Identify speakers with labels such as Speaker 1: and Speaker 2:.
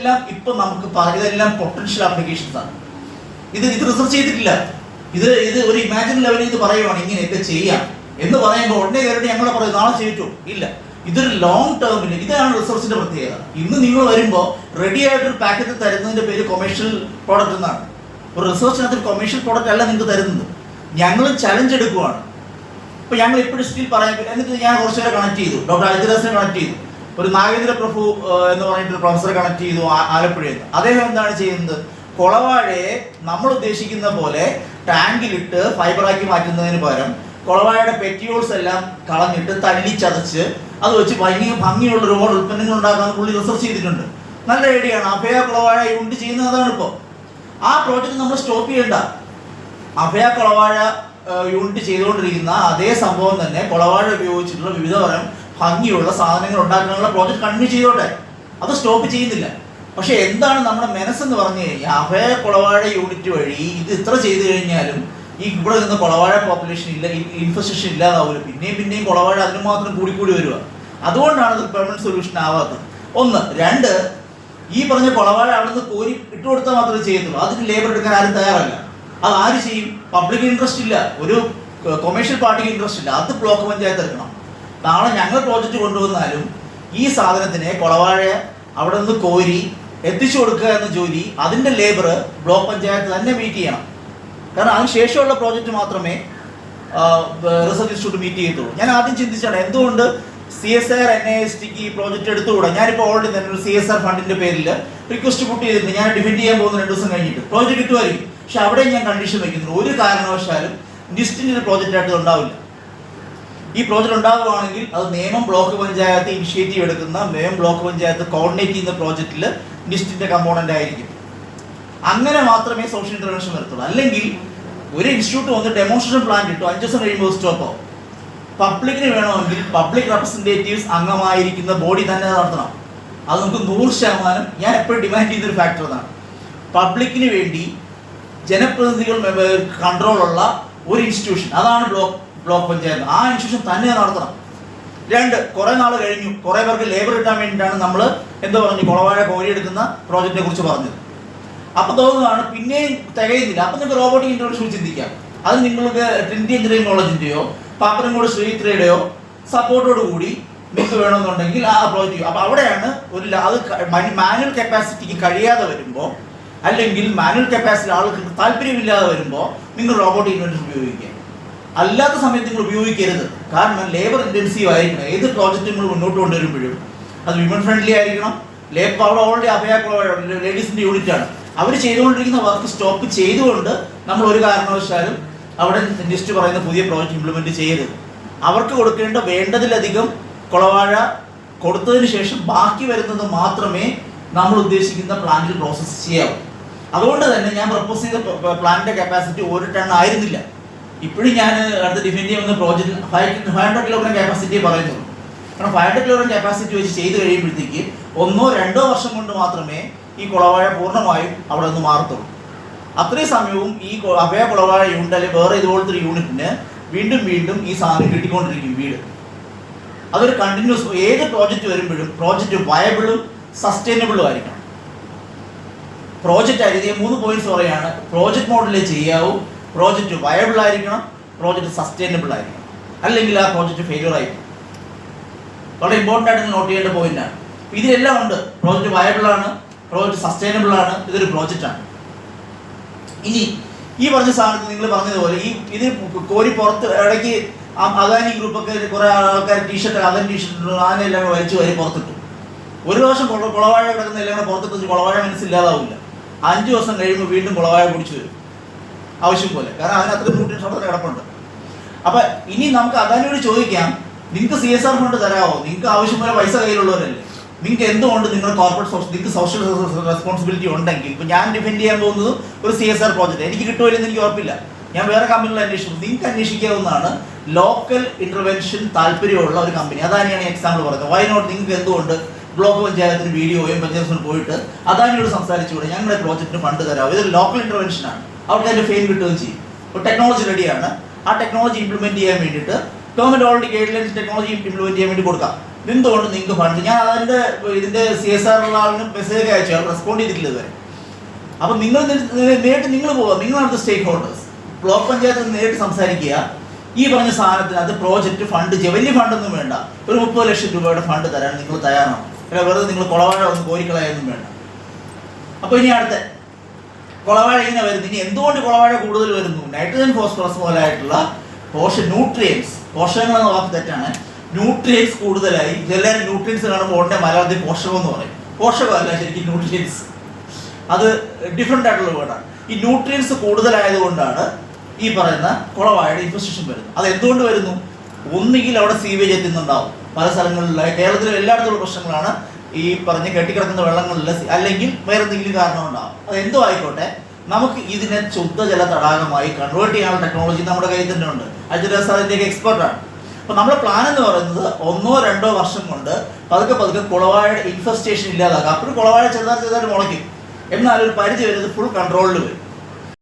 Speaker 1: ഇതെല്ലാം ഇപ്പൊ നമുക്ക് ഇതെല്ലാം പൊട്ടൻഷ്യൽ ആപ്ലിക്കേഷൻസ് ആണ്. ഇത് റിസർച്ച് ചെയ്തിട്ടില്ല. ഇത് ഒരു ഇമാജിൻ ലെവലിൽ ഇത് പറയുവാണ് ഇങ്ങനെയൊക്കെ ചെയ്യാം എന്ന് പറയുമ്പോൾ ഉടനെ കയറിയിട്ട് ഞങ്ങളെ പറയും നാളെ ചെയ്തിട്ടോ ഇല്ല. ഇതൊരു ലോങ് ടേമിൽ ഇതാണ് റിസർച്ചിന്റെ പ്രത്യേകത. ഇന്ന് നിങ്ങൾ വരുമ്പോൾ റെഡി ആയിട്ടൊരു പാക്കറ്റ് തരുന്നതിന്റെ പേര് കൊമേഴ്ഷ്യൽ പ്രോഡക്റ്റ് എന്നാണ്. ഒരു റിസർച്ചിനകത്ത് കൊമേഴ്ഷ്യൽ പ്രോഡക്റ്റ് അല്ല നിങ്ങൾക്ക് തരുന്നത്. ഞങ്ങൾ ചലഞ്ച് എടുക്കുവാണ്. ഇപ്പൊ ഞങ്ങൾ ഇപ്പോഴും സ്റ്റിൽ പറയാൻ എന്നിട്ട് ഞാൻ കുറച്ചുപേരെ കണക്ട് ചെയ്തു. ഡോക്ടർ അജിദാസിനെ കണക്ട് ചെയ്തു. ഒരു നാഗേന്ദ്ര പ്രഭു എന്ന് പറഞ്ഞിട്ട് പ്രൊഫസറെ കണക്ട് ചെയ്തു ആലപ്പുഴയിൽ നിന്ന്. അദ്ദേഹം എന്താണ് ചെയ്യുന്നത്? കൊളവാഴയെ നമ്മൾ ഉദ്ദേശിക്കുന്ന പോലെ ടാങ്കിലിട്ട് ഫൈബറാക്കി മാറ്റുന്നതിന് പകരം കൊളവാഴയുടെ പെറ്റിയോൾസ് എല്ലാം കളഞ്ഞിട്ട് തല്ലി ചതച്ച് അത് വെച്ച് ഭംഗിയുള്ള ഒരുപാട് ഉൽപ്പന്നങ്ങൾ ഉണ്ടാക്കാൻ പുള്ളി റിസർച്ച് ചെയ്തിട്ടുണ്ട്. നല്ല ഐഡിയയാണ്. അഭയ കൊളവാഴ യൂണിറ്റ് ചെയ്യുന്നത് അതാണ്. ഇപ്പോൾ ആ പ്രോജക്റ്റ് നമ്മൾ സ്റ്റോപ്പ് ചെയ്യണ്ട. അഭയ കൊളവാഴ യൂണിറ്റ് ചെയ്തുകൊണ്ടിരിക്കുന്ന അതേ സംഭവം തന്നെ കൊളവാഴ ഉപയോഗിച്ചിട്ടുള്ള വിവിധ തരം ഭംഗിയുള്ള സാധനങ്ങൾ ഉണ്ടാക്കാനുള്ള പ്രോജക്റ്റ് കണ്ടിന്യൂ ചെയ്തോട്ടെ. അത് സ്റ്റോപ്പ് ചെയ്യുന്നില്ല. പക്ഷെ എന്താണ് നമ്മുടെ മനസ്സെന്ന് പറഞ്ഞു കഴിഞ്ഞാൽ അഭയ കൊളവാഴ യൂണിറ്റ് വഴി ഇത് ഇത്ര ചെയ്തു കഴിഞ്ഞാലും ഈ ഇവിടെ നിന്ന് കൊളവാഴ പോപ്പുലേഷൻ ഇല്ല, ഇൻഫെസ്റ്റേഷൻ ഇല്ലാതാവില്ല. പിന്നെയും കൊളവാഴ അതിന് മാത്രം കൂടി വരിക. അതുകൊണ്ടാണ് ഇത് പെർമനന്റ് സൊല്യൂഷൻ ആവാത്തത്. ഒന്ന്. രണ്ട്, ഈ പറഞ്ഞ കൊളവാഴ അവിടെ നിന്ന് കോരി ഇട്ട് കൊടുത്താൽ മാത്രമേ ചെയ്യത്തുള്ളൂ. അതിന് ലേബർ എടുക്കാൻ ആരും തയ്യാറല്ല. അത് ആര് ചെയ്യും? പബ്ലിക് ഇൻട്രസ്റ്റ് ഇല്ല, ഒരു കൊമേഴ്ഷ്യൽ പാർട്ടിക്ക് ഇൻട്രസ്റ്റ് ഇല്ല. അത് ബ്ലോക്ക് പഞ്ചായത്ത് എടുക്കണം. നാളെ ഞങ്ങൾ പ്രോജക്റ്റ് കൊണ്ടുവന്നാലും ഈ സാധനത്തിനെ കൊളവാഴ അവിടെ നിന്ന് കോരി എത്തിച്ചു കൊടുക്കുക എന്ന ജോലി അതിൻ്റെ ലേബർ ബ്ലോക്ക് പഞ്ചായത്ത് തന്നെ മീറ്റ് ചെയ്യണം. കാരണം അതിന് ശേഷമുള്ള പ്രോജക്റ്റ് മാത്രമേ റിസർച്ച് ഇൻസ്റ്റിറ്റ്യൂട്ട് മീറ്റ് ചെയ്യത്തുള്ളൂ. ഞാൻ ആദ്യം ചിന്തിച്ചാണ് എന്തുകൊണ്ട് CSIR NISTക്ക് ഈ പ്രോജക്റ്റ് എടുത്തുകൂടാ. ഞാനിപ്പോൾ ഓൾറെഡി തന്നെ ഒരു CSR ഫണ്ടിന്റെ പേരിൽ റിക്വസ്റ്റ് പുട്ട് ചെയ്തിട്ടുണ്ട്. ഞാൻ ഡിഫെൻഡ് ചെയ്യാൻ പോകുന്ന 2 ദിവസം കഴിഞ്ഞിട്ട് പ്രോജക്റ്റ് കിട്ടുമായിരിക്കും. പക്ഷെ അവിടെ ഞാൻ കണ്ടീഷൻ വയ്ക്കുന്നുണ്ട്, ഒരു കാരണവശാലും നിസ്റ്റിൻ്റെ ഒരു പ്രോജക്റ്റ് ആയിട്ട് ഉണ്ടാവില്ല. ഈ പ്രോജക്റ്റ് ഉണ്ടാവുകയാണെങ്കിൽ അത് നേമം ബ്ലോക്ക് പഞ്ചായത്ത് ഇനിഷ്യേറ്റീവ് എടുക്കുന്ന, നേമം ബ്ലോക്ക് പഞ്ചായത്ത് കോർഡിനേറ്റ് ചെയ്യുന്ന പ്രോജക്റ്റിൽ നിസ്റ്റിന്റെ കമ്പോണന്റ് ആയിരിക്കും. അങ്ങനെ മാത്രമേ സോഷ്യൽ ഇന്റർവെൻഷൻ വരത്തുള്ളൂ. അല്ലെങ്കിൽ ഒരു ഇൻസ്റ്റിറ്റ്യൂട്ട് വന്ന് ഡെമോൺസ്ട്രേഷൻ പ്ലാൻ കിട്ടും, 5 ദിവസം കഴിയുമ്പോൾ സ്റ്റോപ്പ് ആവും. പബ്ലിക്കിന് വേണമെങ്കിൽ പബ്ലിക് റെപ്രസെൻറ്റേറ്റീവ്സ് അംഗമായിരിക്കുന്ന ബോഡി തന്നെ നടത്തണം. അത് നമുക്ക് 100% ഞാൻ എപ്പോഴും ഡിമാൻഡ് ചെയ്യുന്നൊരു ഫാക്ടർ അതാണ്. പബ്ലിക്കിന് വേണ്ടി ജനപ്രതിനിധികൾ കൺട്രോളുള്ള ഒരു ഇൻസ്റ്റിറ്റ്യൂഷൻ, അതാണ് ബ്ലോക്ക് പഞ്ചായത്ത്. ആ ഇൻസ്റ്റിറ്റ്യൂഷൻ തന്നെ നടത്തണം. 2, കുറേ നാൾ കഴിഞ്ഞു, കുറേ പേർക്ക് ലേബർ കിട്ടാൻ വേണ്ടിയിട്ടാണ് നമ്മൾ കൊളവാഴ കോരിയെടുക്കുന്ന പ്രോജക്റ്റിനെ കുറിച്ച് പറഞ്ഞത്. അപ്പോൾ തോന്നുന്നതാണ് പിന്നെയും തികയുന്നില്ല. അപ്പം നിങ്ങൾക്ക് റോബോട്ടിക് ഇൻ്റർവെൻഷൻ ചിന്തിക്കാം. അത് നിങ്ങൾക്ക് ട്രിനിറ്റി എഞ്ചിനീയറിംഗ് കോളേജിൻ്റെയോ പാപ്പനംകോട് ശ്രീത്രയുടെയോ സപ്പോർട്ടോട് കൂടി നിങ്ങൾക്ക് വേണമെന്നുണ്ടെങ്കിൽ ആ പ്രോജക്റ്റ് ചെയ്യും. അപ്പോൾ അവിടെയാണ് അത് മാനുവൽ കപ്പാസിറ്റിക്ക് കഴിയാതെ വരുമ്പോൾ, അല്ലെങ്കിൽ മാനുവൽ കപ്പാസിറ്റി ആൾക്ക് താല്പര്യമില്ലാതെ വരുമ്പോൾ നിങ്ങൾ റോബോട്ടിക് ഇൻ്റർവെൻഷൻ ഉപയോഗിക്കുക. അല്ലാത്ത സമയത്ത് നിങ്ങൾ ഉപയോഗിക്കരുത്. കാരണം ലേബർ ഇൻറ്റൻസീവ് ആയിരിക്കണം. ഏത് പ്രോജക്റ്റ് നിങ്ങൾ മുന്നോട്ട് കൊണ്ടുവരുമ്പോഴും അത് വിമൻ ഫ്രണ്ട്ലി ആയിരിക്കണം. ലേബർ അവിടെ ഓൾറെഡി അഭയ ലേഡീസിൻ്റെ യൂണിറ്റാണ്. അവർ ചെയ്തുകൊണ്ടിരിക്കുന്ന വർക്ക് സ്റ്റോപ്പ് ചെയ്തുകൊണ്ട് നമ്മൾ ഒരു കാരണവശാലും അവിടെ ലിസ്റ്റ് പറയുന്ന പുതിയ പ്രോജക്റ്റ് ഇംപ്ലിമെൻറ്റ് ചെയ്യരുത്. അവർക്ക് കൊടുക്കേണ്ട വേണ്ടതിലധികം കൊളവാഴ കൊടുത്തതിന് ശേഷം ബാക്കി വരുന്നത് മാത്രമേ നമ്മൾ ഉദ്ദേശിക്കുന്ന പ്ലാന്റിൽ പ്രോസസ്സ് ചെയ്യാവൂ. അതുകൊണ്ട് തന്നെ ഞാൻ പ്രപ്പോസ് ചെയ്ത പ്ലാന്റിൻ്റെ കപ്പാസിറ്റി 1 ടൺ ആയിരുന്നില്ല. ഇപ്പോഴും ഞാൻ അടുത്ത ഡിഫെൻഡ് ചെയ്യുന്ന പ്രോജക്റ്റിൽ 500 കിലോഗ്രാം കപ്പാസിറ്റി പറയുന്നുള്ളൂ. കാരണം 500 കിലോഗ്രാം കപ്പാസിറ്റി വെച്ച് ചെയ്ത് കഴിയുമ്പോഴത്തേക്ക് 1-2 വർഷം കൊണ്ട് മാത്രമേ ഈ കൊളവാഴ പൂർണ്ണമായും അവിടെ നിന്ന് മാറത്തുള്ളൂ. അത്രയും സമയവും ഈ അഭയ കൊളവാഴ യൂണിറ്റ് അല്ലെങ്കിൽ വേറെ ഇതുപോലത്തെ ഒരു യൂണിറ്റിന് വീണ്ടും ഈ സാധനം കിട്ടിക്കൊണ്ടിരിക്കും വീട്. അതൊരു കണ്ടിന്യൂസ്. ഏത് പ്രോജക്റ്റ് വരുമ്പോഴും പ്രോജക്റ്റ് വയബിളും സസ്റ്റൈനബിളും ആയിരിക്കണം. പ്രോജക്റ്റ് ആയിരിക്കും 3 പോയിന്റ്സ് പറയാണ്. പ്രോജക്റ്റ് മോഡലിൽ ചെയ്യാവൂ, പ്രോജക്റ്റ് വയബിൾ ആയിരിക്കണം, പ്രോജക്റ്റ് സസ്റ്റൈനബിൾ ആയിരിക്കണം. അല്ലെങ്കിൽ ആ പ്രോജക്റ്റ് ഫെയിലിയർ ആയിരിക്കും. വളരെ ഇമ്പോർട്ടൻ്റ് ആയിട്ട് നോട്ട് ചെയ്യേണ്ട പോയിന്റാണ്. ഇതിലെല്ലാം ഉണ്ട്. പ്രോജക്റ്റ് വയബിൾ ആണ്, പ്രോജക്റ്റ് സസ്റ്റൈനബിൾ ആണ്, ഇതൊരു പ്രോജക്റ്റാണ്. ഇനി ഈ പറഞ്ഞ സാധനത്തിൽ നിങ്ങൾ പറഞ്ഞതുപോലെ ഇത് കോരി പുറത്ത് ഇടയ്ക്ക് അദാനി ഗ്രൂപ്പൊക്കെ കുറേ ആൾക്കാർ ടീഷർട്ട് അദാനി ടീഷർട്ട് ആനെല്ലാം വലിച്ചു വരി പുറത്തിട്ടു. ഒരു പ്രാവശ്യം കൊളവാഴ കിടക്കുന്ന എല്ലാം പുറത്തിട്ട് കൊളവാഴ മനസ്സില്ലാതാവില്ല. 5 ദിവസം കഴിയുമ്പോൾ വീണ്ടും കൊളവാഴ കുടിച്ചു വരും ആവശ്യം പോലെ. കാരണം അതിനകത്ത് ന്യൂട്രിയൻസ് അവിടെ കിടപ്പുണ്ട്. അപ്പം ഇനി നമുക്ക് അദാനിയോട് ചോദിക്കാം, നിങ്ങൾക്ക് CSR ഫണ്ട് തരാമോ? നിങ്ങൾക്ക് ആവശ്യം പോലെ പൈസ കയ്യിലുള്ളവരല്ലേ. നിങ്ങൾക്ക് എന്തുകൊണ്ട് നിങ്ങൾ നിങ്ങൾക്ക് സോഷ്യൽ റെസ്പോൺസിബിലിറ്റി ഉണ്ടെങ്കിൽ, ഇപ്പോൾ ഞാൻ ഡിഫെൻഡ് ചെയ്യാൻ പോകുന്നത് ഒരു CSR പ്രോജക്റ്റ്, എനിക്ക് കിട്ടുമില്ലെന്ന് എനിക്ക് ഉറപ്പില്ല. ഞാൻ വേറെ കമ്പനികൾ അന്വേഷിക്കും. നിങ്ങൾക്ക് അന്വേഷിക്കാവുന്നതാണ് ലോക്കൽ ഇന്റർവെൻഷൻ താല്പര്യമുള്ള ഒരു കമ്പനി. അദാനിയാണ് എക്സാമ്പിൾ പറയുന്നത്. Why not? നിങ്ങൾക്ക് എന്തുകൊണ്ട് ബ്ലോക്ക് പഞ്ചായത്തിന് വീഡിയോയും പഞ്ചായത്തിന് പോയിട്ട് അദാനിയോട് സംസാരിച്ചുകൂടെ? ഞങ്ങളുടെ പ്രോജക്റ്റിന് ഫണ്ട് തരാമോ? ഇതൊരു ലോക്കൽ ഇന്റർവെൻഷനാണ്. അവർക്ക് അതിൻ്റെ ഫെയിം കിട്ടുകയും ചെയ്യും. ഇപ്പോൾ ടെക്നോളജി റെഡിയാണ്. ആ ടെക്നോളജി ഇംപ്ലിമെൻറ്റ് ചെയ്യാൻ വേണ്ടിയിട്ട് government already guide lines technology implement ചെയ്യാൻ വേണ്ടി കൊടുക്കാം. എന്തുകൊണ്ട് നിങ്ങൾക്ക് ഫണ്ട്, ഞാൻ അതിൻ്റെ ഇതിൻ്റെ CSR ഉള്ള ആളിന് മെസ്സേജ് അയച്ചു, ആൾ റെസ്പോണ്ട് ചെയ്തിട്ടില്ല ഇതുവരെ. അപ്പം നിങ്ങൾ നേരിട്ട് നിങ്ങൾ പോവുക, നിങ്ങളാണ് സ്റ്റേക്ക് ഹോൾഡേഴ്സ്. ബ്ലോക്ക് പഞ്ചായത്തിൽ നേരിട്ട് സംസാരിക്കുക. ഈ പറഞ്ഞ സാധനത്തിനകത്ത് പ്രോജക്റ്റ് ഫണ്ട്, വലിയ ഫണ്ടൊന്നും വേണ്ട, ഒരു 30 ലക്ഷം രൂപയുടെ ഫണ്ട് തരാൻ നിങ്ങൾ തയ്യാറാണ്. അല്ല വെറുതെ നിങ്ങൾ കുളവാഴ ഒന്ന് കോരിക്കളയൊന്നും വേണ്ട. അപ്പോൾ ഇനി അടുത്ത കുളവാഴ ഇങ്ങനെ വരുന്നു. ഇനി എന്തുകൊണ്ട് കുളവാഴ കൂടുതൽ വരുന്നു? നൈട്രജൻ ഫോസ്ഫറസ് പോലായിട്ടുള്ള ന്യൂട്രിയൻസ്, പോഷകങ്ങളെന്ന വാക്ക് തെറ്റാണ്, ന്യൂട്രിയൻസ് കൂടുതലായി. ഇതെല്ലാവരും ന്യൂട്രിയൻസ് കാണുമ്പോൾ ഉടനെ മലയാളത്തിൽ പോഷകം എന്ന് പറയും. പോഷകമല്ല ശരിക്കും ന്യൂട്രിയൻസ്, അത് ഡിഫറെൻ്റ് ആയിട്ടുള്ള വേർഡാണ്. ഈ ന്യൂട്രിയൻസ് കൂടുതലായതുകൊണ്ടാണ് ഈ പറയുന്ന കുളവാഴയുടെ ഇൻഫെസ്റ്റേഷൻ വരുന്നത്. അത് എന്തുകൊണ്ട് വരുന്നു? ഒന്നുകിൽ അവിടെ സീവേജ് എത്തുന്നുണ്ടാവും, പല സ്ഥലങ്ങളിലായി കേരളത്തിലെ എല്ലായിടത്തുള്ള പ്രശ്നങ്ങളാണ് ഈ പറഞ്ഞ് കെട്ടിക്കിടക്കുന്ന വെള്ളങ്ങളിൽ, അല്ലെങ്കിൽ വേറെ എന്തെങ്കിലും കാരണം ഉണ്ടാവും. അത് എന്തോ ആയിക്കോട്ടെ, നമുക്ക് ഇതിനെ ശുദ്ധജല തടാകമായി കൺവേർട്ട് ചെയ്യാനുള്ള ടെക്നോളജി നമ്മുടെ കയ്യിൽ തന്നെ ഉണ്ട്. അജിരാസ് അതിൻ്റെയൊക്കെ എക്സ്പെർട്ടാണ്. അപ്പോൾ നമ്മുടെ പ്ലാൻ എന്ന് പറയുന്നത് 1-2 വർഷം കൊണ്ട് പതുക്കെ കുളവാഴയുടെ ഇൻഫെസ്റ്റേഷൻ ഇല്ലാതാക്കാം. അപ്പോഴും കുളവാഴ ചെറുതായിട്ട് മുളയ്ക്കും, എന്നാൽ ഒരു പരിധി വരുന്നത് ഫുൾ കൺട്രോളിൽ വരും.